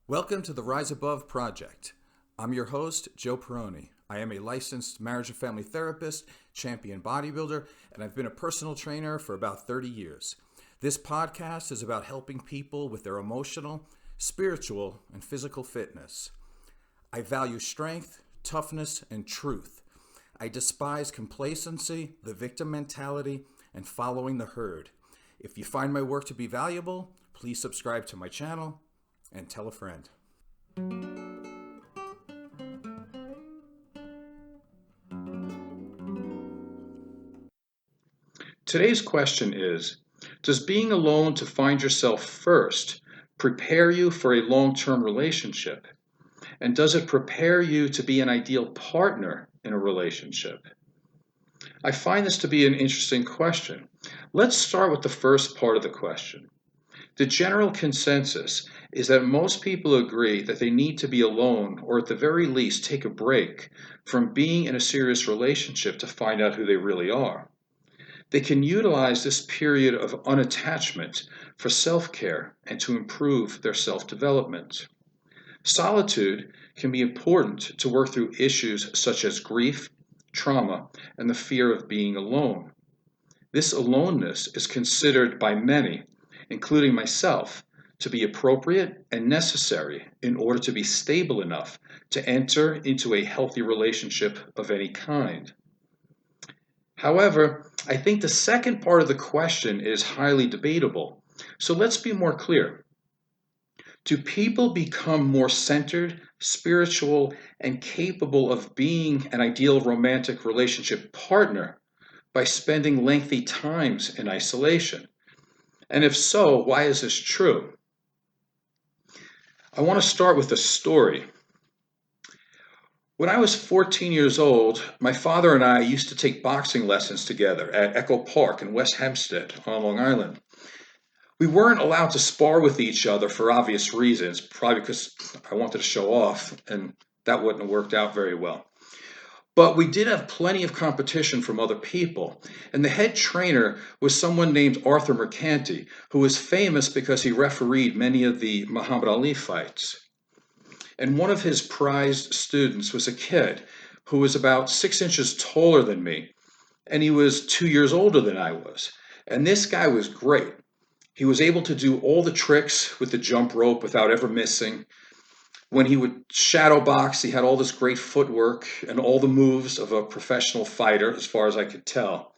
Welcome to the Rise Above Project. I'm your host, Joe Perroni. I am a licensed marriage and family therapist, champion bodybuilder, and I've been a personal trainer for about 30 years. This podcast is about helping people with their emotional, spiritual, and physical fitness. I value strength, toughness, and truth. I despise complacency, the victim mentality, and following the herd. If you find my work to be valuable, please subscribe to my channel and tell a friend. Today's question is, does being alone to find yourself first prepare you for a long-term relationship? And does it prepare you to be an ideal partner in a relationship? I find this to be an interesting question. Let's start with the first part of the question. The general consensus is that most people agree that they need to be alone, or at the very least take a break from being in a serious relationship to find out who they really are. They can utilize this period of unattachment for self-care and to improve their self-development. Solitude can be important to work through issues such as grief, trauma, and the fear of being alone. This aloneness is considered by many, including myself, to be appropriate and necessary in order to be stable enough to enter into a healthy relationship of any kind. However, I think the second part of the question is highly debatable. So let's be more clear. Do people become more centered, spiritual, and capable of being an ideal romantic relationship partner by spending lengthy times in isolation? And if so, why is this true? I want to start with a story. When I was 14 years old, my father and I used to take boxing lessons together at Echo Park in West Hempstead on Long Island. We weren't allowed to spar with each other for obvious reasons, probably because I wanted to show off, and that wouldn't have worked out very well. But we did have plenty of competition from other people, and the head trainer was someone named Arthur Mercanti, who was famous because he refereed many of the Muhammad Ali fights. And one of his prized students was a kid who was about 6 inches taller than me, and he was 2 years older than I was. And this guy was great. He was able to do all the tricks with the jump rope without ever missing. When he would shadow box, he had all this great footwork and all the moves of a professional fighter, as far as I could tell.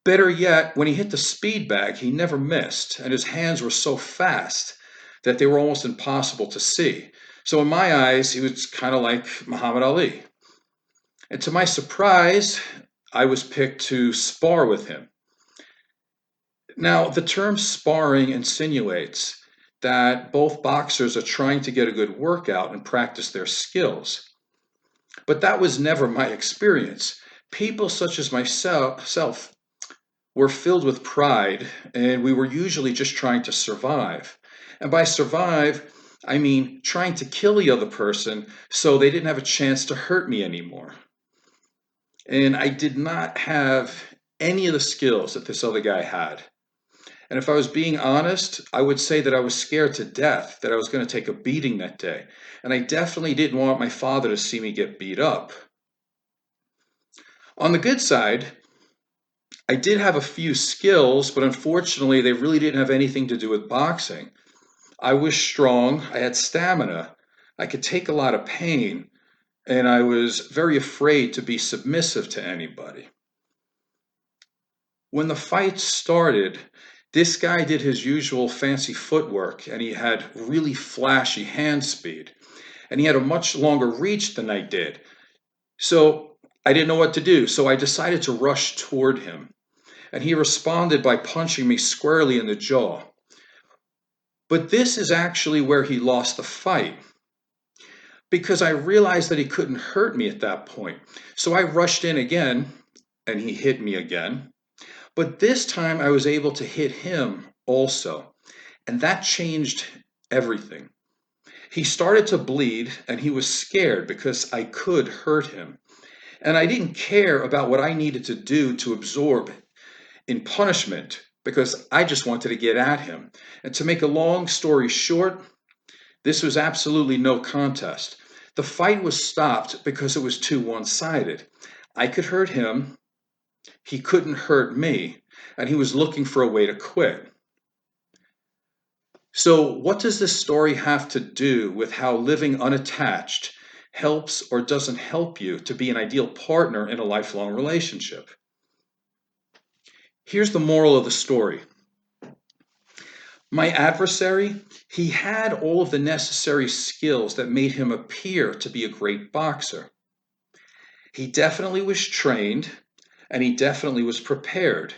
Better yet, when he hit the speed bag, he never missed, and his hands were so fast that they were almost impossible to see. So in my eyes, he was kind of like Muhammad Ali. And to my surprise, I was picked to spar with him. Now, the term sparring insinuates that both boxers are trying to get a good workout and practice their skills. But that was never my experience. People such as myself were filled with pride, and we were usually just trying to survive. And by survive, I mean trying to kill the other person so they didn't have a chance to hurt me anymore. And I did not have any of the skills that this other guy had. And if I was being honest, I would say that I was scared to death that I was going to take a beating that day. And I definitely didn't want my father to see me get beat up. On the good side, I did have a few skills, but unfortunately, they really didn't have anything to do with boxing. I was strong, I had stamina, I could take a lot of pain, and I was very afraid to be submissive to anybody. When the fight started, this guy did his usual fancy footwork, and he had really flashy hand speed, and he had a much longer reach than I did. So I didn't know what to do, so I decided to rush toward him, and he responded by punching me squarely in the jaw. But this is actually where he lost the fight, because I realized that he couldn't hurt me at that point. So I rushed in again, and he hit me again. But this time I was able to hit him also, and that changed everything. He started to bleed, and he was scared because I could hurt him. And I didn't care about what I needed to do to absorb in punishment because I just wanted to get at him. And to make a long story short, This was absolutely no contest. The fight was stopped because it was too one-sided. I could hurt him, he couldn't hurt me, and he was looking for a way to quit. So, what does this story have to do with how living unattached helps or doesn't help you to be an ideal partner in a lifelong relationship? Here's the moral of the story. My adversary, he had all of the necessary skills that made him appear to be a great boxer. He definitely was trained, and he definitely was prepared.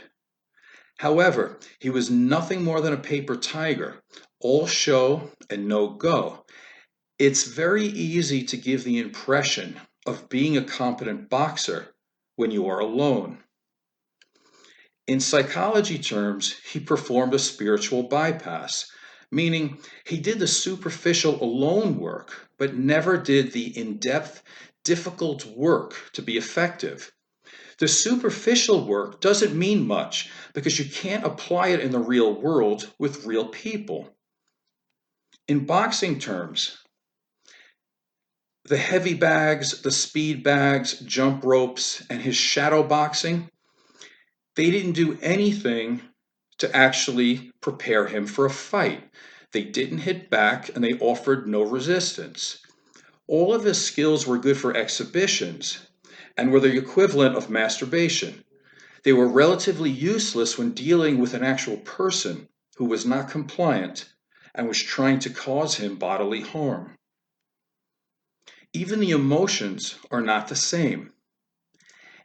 However, he was nothing more than a paper tiger, all show and no go. It's very easy to give the impression of being a competent boxer when you are alone. In psychology terms, he performed a spiritual bypass, meaning he did the superficial alone work, but never did the in-depth, difficult work to be effective. The superficial work doesn't mean much because you can't apply it in the real world with real people. In boxing terms, the heavy bags, the speed bags, jump ropes, and his shadow boxing, they didn't do anything to actually prepare him for a fight. They didn't hit back and they offered no resistance. All of his skills were good for exhibitions and were the equivalent of masturbation. They were relatively useless when dealing with an actual person who was not compliant and was trying to cause him bodily harm. Even the emotions are not the same.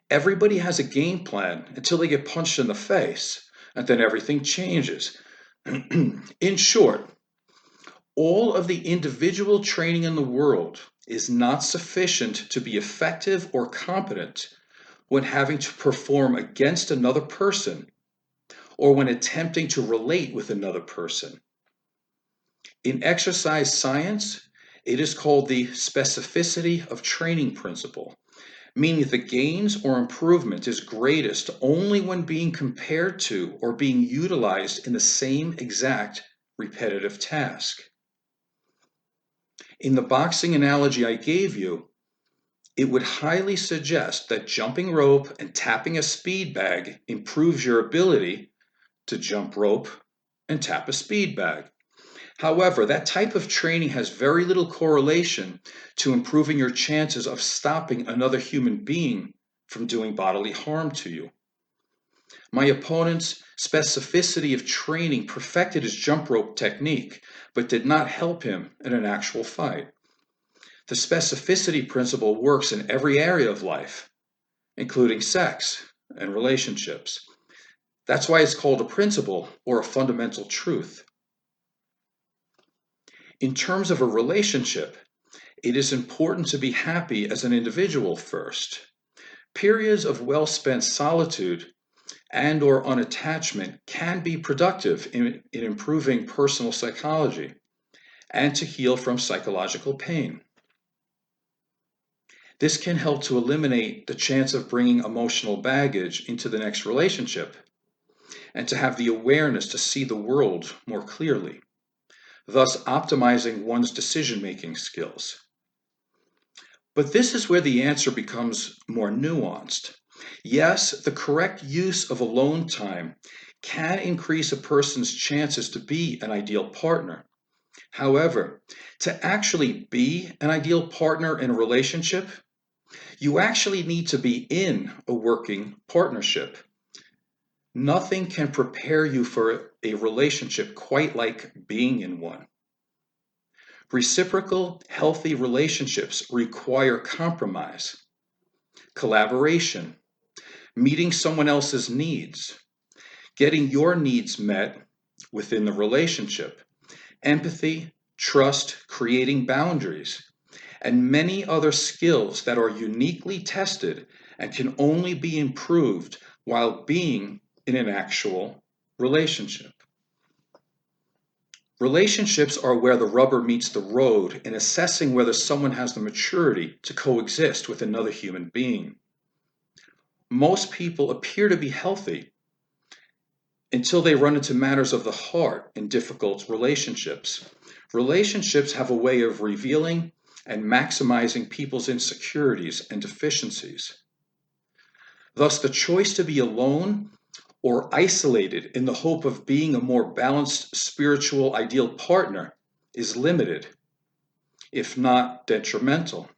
Everybody has a game plan until they get punched in the face, and then everything changes. In short, all of the individual training in the world is not sufficient to be effective or competent when having to perform against another person or when attempting to relate with another person. In exercise science, it is called the Specificity of Training principle, meaning the gains or improvement is greatest only when being compared to or being utilized in the same exact repetitive task. In the boxing analogy I gave you, it would highly suggest that jumping rope and tapping a speed bag improves your ability to jump rope and tap a speed bag. However, that type of training has very little correlation to improving your chances of stopping another human being from doing bodily harm to you. My opponent's specificity of training perfected his jump rope technique, but did not help him in an actual fight. The specificity principle works in every area of life, including sex and relationships. That's why it's called a principle or a fundamental truth. In terms of a relationship, it is important to be happy as an individual first. Periods of well-spent solitude and or unattachment can be productive in improving personal psychology and to heal from psychological pain. This can help to eliminate the chance of bringing emotional baggage into the next relationship and to have the awareness to see the world more clearly, thus optimizing one's decision-making skills. But this is where the answer becomes more nuanced. Yes, the correct use of alone time can increase a person's chances to be an ideal partner. However, to actually be an ideal partner in a relationship, you actually need to be in a working partnership. Nothing can prepare you for a relationship quite like being in one. Reciprocal, healthy relationships require compromise, collaboration, meeting someone else's needs, getting your needs met within the relationship, empathy, trust, creating boundaries, and many other skills that are uniquely tested and can only be improved while being in an actual relationship. Relationships are where the rubber meets the road in assessing whether someone has the maturity to coexist with another human being. Most people appear to be healthy until they run into matters of the heart in difficult relationships. Relationships have a way of revealing and maximizing people's insecurities and deficiencies. Thus, the choice to be alone or isolated in the hope of being a more balanced spiritual ideal partner is limited, if not detrimental.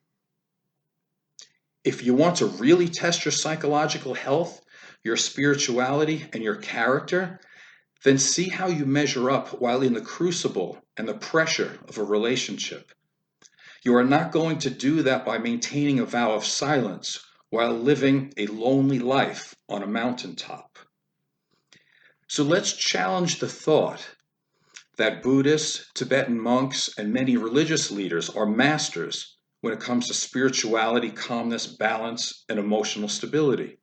If you want to really test your psychological health, your spirituality, and your character, then see how you measure up while in the crucible and the pressure of a relationship. You are not going to do that by maintaining a vow of silence while living a lonely life on a mountaintop. So let's challenge the thought that Buddhists, Tibetan monks, and many religious leaders are masters when it comes to spirituality, calmness, balance, and emotional stability.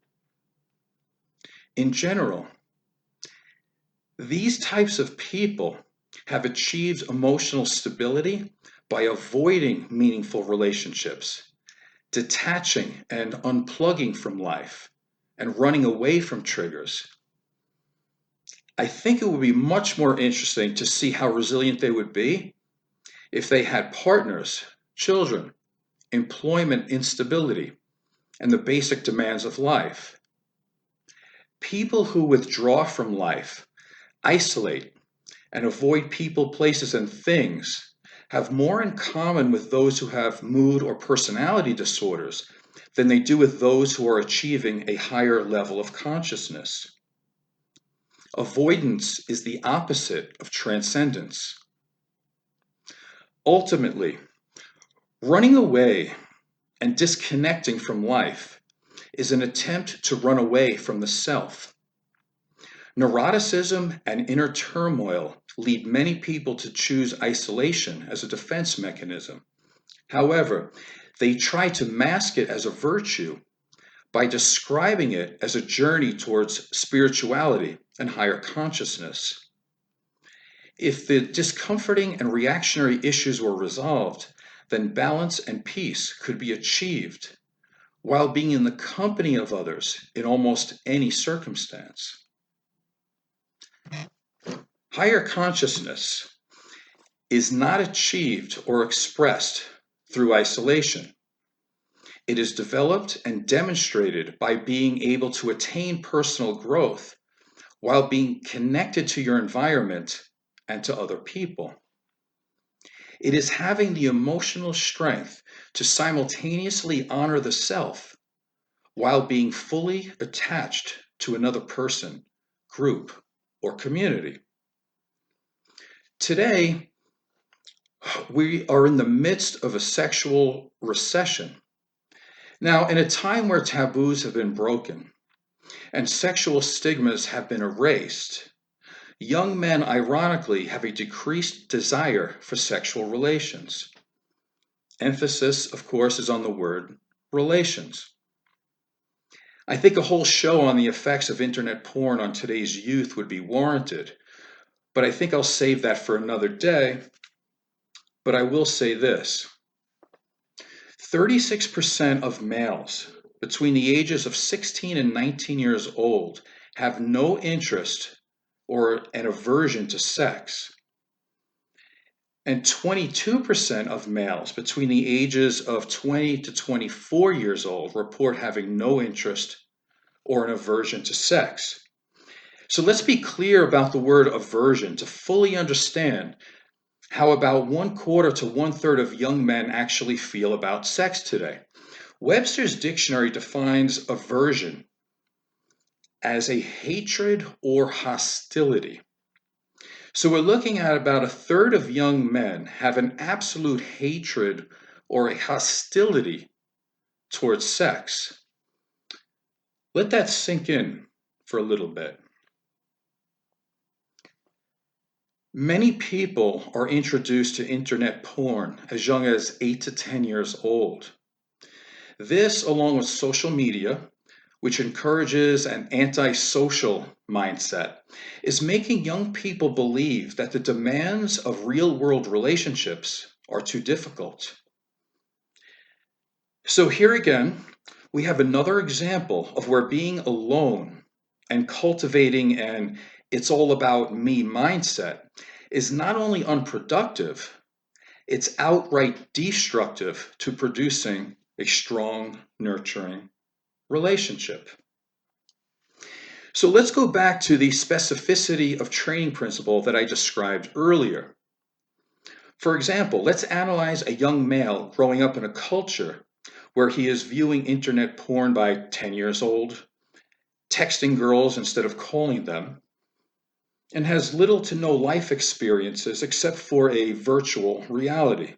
In general, these types of people have achieved emotional stability by avoiding meaningful relationships, detaching and unplugging from life, and running away from triggers. I think it would be much more interesting to see how resilient they would be if they had partners, children, employment instability, and the basic demands of life. People who withdraw from life, isolate, and avoid people, places, and things have more in common with those who have mood or personality disorders than they do with those who are achieving a higher level of consciousness. Avoidance is the opposite of transcendence. Ultimately, running away and disconnecting from life is an attempt to run away from the self. Neuroticism and inner turmoil lead many people to choose isolation as a defense mechanism. However, they try to mask it as a virtue by describing it as a journey towards spirituality and higher consciousness. If the discomforting and reactionary issues were resolved, then balance and peace could be achieved while being in the company of others in almost any circumstance. Higher consciousness is not achieved or expressed through isolation. It is developed and demonstrated by being able to attain personal growth while being connected to your environment and to other people. It is having the emotional strength to simultaneously honor the self while being fully attached to another person, group, or community. Today, we are in the midst of a sexual recession. Now, in a time where taboos have been broken and sexual stigmas have been erased, young men, ironically, have a decreased desire for sexual relations. Emphasis, of course, is on the word relations. I think a whole show on the effects of internet porn on today's youth would be warranted, but I think I'll save that for another day. But I will say this. 36% of males between the ages of 16 and 19 years old have no interest or an aversion to sex. And 22% of males between the ages of 20 to 24 years old report having no interest or an aversion to sex. So let's be clear about the word aversion to fully understand how about 1/4 to 1/3 of young men actually feel about sex today. Webster's dictionary defines aversion as a hatred or hostility. So we're looking at about 1/3 of young men have an absolute hatred or a hostility towards sex. Let that sink in for a little bit. Many people are introduced to internet porn as young as 8 to 10 years old. This, along with social media, which encourages an antisocial mindset, is making young people believe that the demands of real-world relationships are too difficult. So here again, we have another example of where being alone and cultivating an "it's all about me" mindset is not only unproductive, it's outright destructive to producing a strong, nurturing relationship. So let's go back to the specificity of training principle that I described earlier. For example, let's analyze a young male growing up in a culture where he is viewing internet porn by 10 years old, texting girls instead of calling them, and has little to no life experiences except for a virtual reality.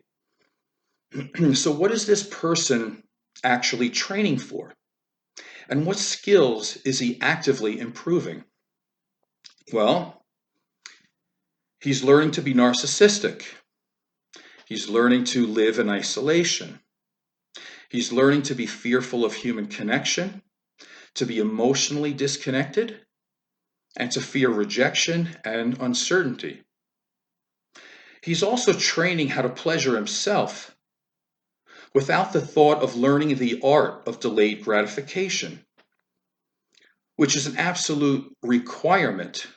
So what is this person actually training for? And what skills is he actively improving? Well, he's learning to be narcissistic. He's learning to live in isolation. He's learning to be fearful of human connection, to be emotionally disconnected, and to fear rejection and uncertainty. He's also training how to pleasure himself without the thought of learning the art of delayed gratification, which is an absolute requirement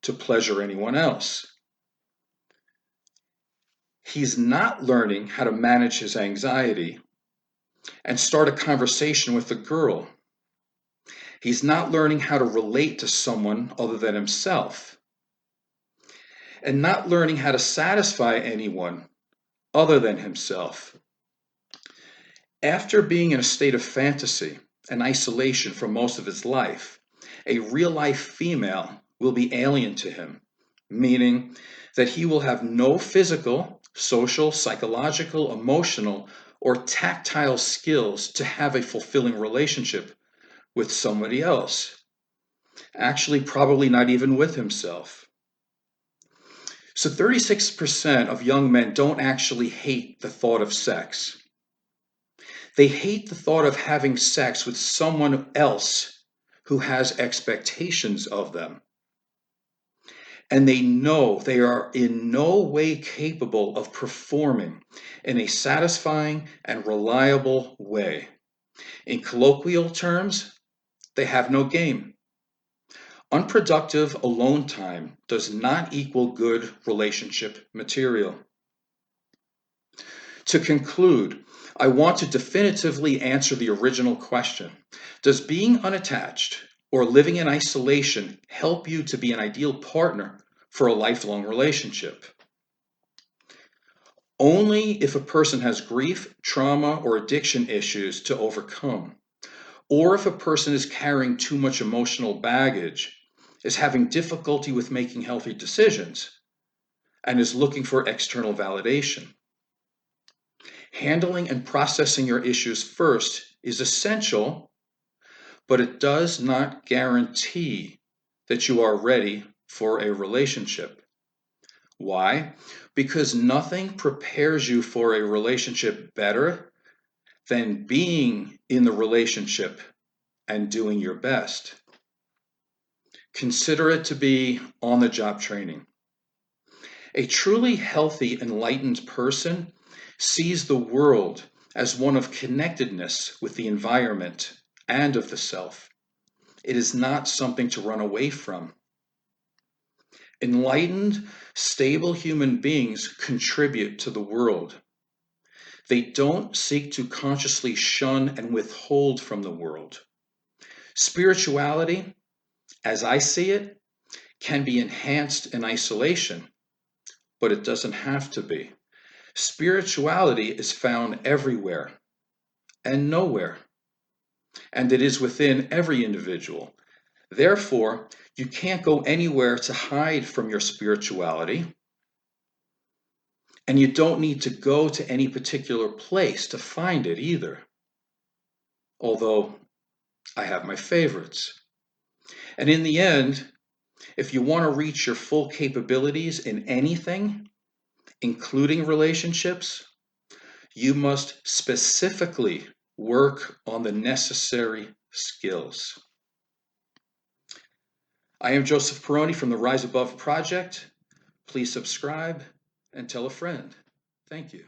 to pleasure anyone else. He's not learning how to manage his anxiety and start a conversation with a girl. He's not learning how to relate to someone other than himself, and not learning how to satisfy anyone other than himself. After being in a state of fantasy and isolation for most of his life, a real-life female will be alien to him, meaning that he will have no physical, social, psychological, emotional, or tactile skills to have a fulfilling relationship with somebody else. Actually, probably not even with himself. So 36% of young men don't actually hate the thought of sex. They hate the thought of having sex with someone else who has expectations of them. And they know they are in no way capable of performing in a satisfying and reliable way. In colloquial terms, they have no game. Unproductive alone time does not equal good relationship material. To conclude, I want to definitively answer the original question. Does being unattached or living in isolation help you to be an ideal partner for a lifelong relationship? Only if a person has grief, trauma, or addiction issues to overcome, or if a person is carrying too much emotional baggage, is having difficulty with making healthy decisions, and is looking for external validation. Handling and processing your issues first is essential, but it does not guarantee that you are ready for a relationship. Why? Because nothing prepares you for a relationship better than being in the relationship and doing your best. Consider it to be on-the-job training. A truly healthy, enlightened person sees the world as one of connectedness with the environment and of the self. It is not something to run away from. Enlightened, stable human beings contribute to the world. They don't seek to consciously shun and withhold from the world. Spirituality, as I see it, can be enhanced in isolation, but it doesn't have to be. Spirituality is found everywhere and nowhere, and it is within every individual. Therefore, you can't go anywhere to hide from your spirituality, and you don't need to go to any particular place to find it either. Although I have my favorites. And in the end, if you want to reach your full capabilities in anything, including relationships, you must specifically work on the necessary skills. I am Joseph Perroni from the Rise Above Project. Please subscribe and tell a friend. Thank you.